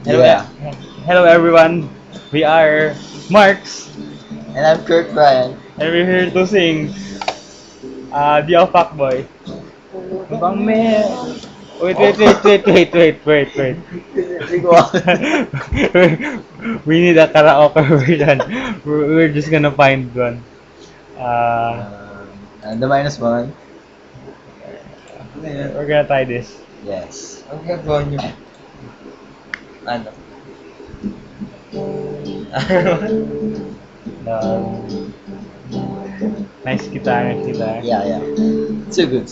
Hello, Yeah. hello everyone. We are Marks, And I'm Kurt Bryan. and we're here to sing Di Ako Fuckboy. Bang me... Wait. We need a karaoke version. We're just gonna find one. Uh, And the minus one. we're gonna try this. Yes. Ang gagawin nyo. Ano? Nice guitar. Yeah. Too good.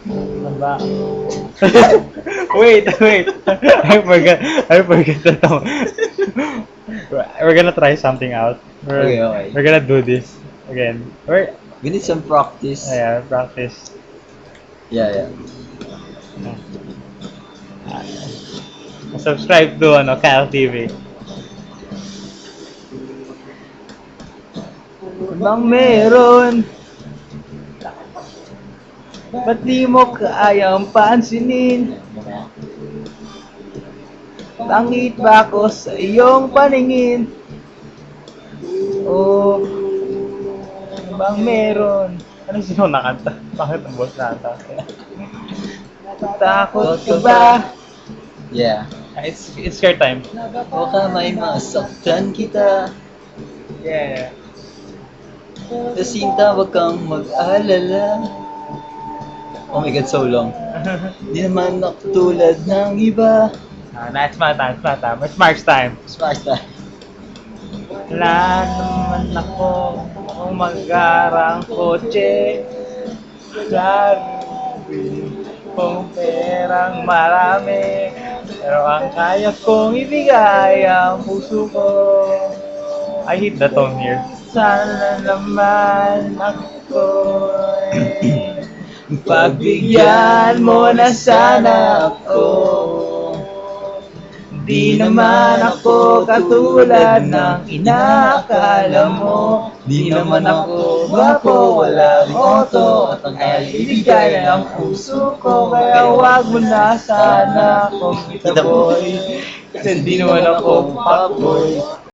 Ano ba? wait. I forgot the tone. We're gonna try something out. Okay. We're gonna do this again. We need some practice. Practice. Yeah. Subscribe to Kyle TV. Bang meron? Ba't di mo kayang pansinin? Langit ba ako sa iyong paningin? O bang meron? Ano sino nakanta? Bakit ang boss nakanta? Takot ka ba? Yeah. It's scare time. Baka may masaktan kita. Yeah. Jacinta, wag kang mag-alala. Oh my God, so long. Di naman ako tulad ng iba. It's my time. It's Mark's time. Smart time. Wala naman ako kung mag-arang kotse. Lagi kong perang marami. Pero ang kaya kong ibigay ang puso ko. I hate the tone here. Sana naman ako pagbigyan mo na sana ako. Di naman ako katulad ng inaakala mo. Di naman ako gwapo, walang oto. At ang ibigay ng puso ko. Kaya wag mo na sana akong itaboy. Kasi di naman ako fuckboy.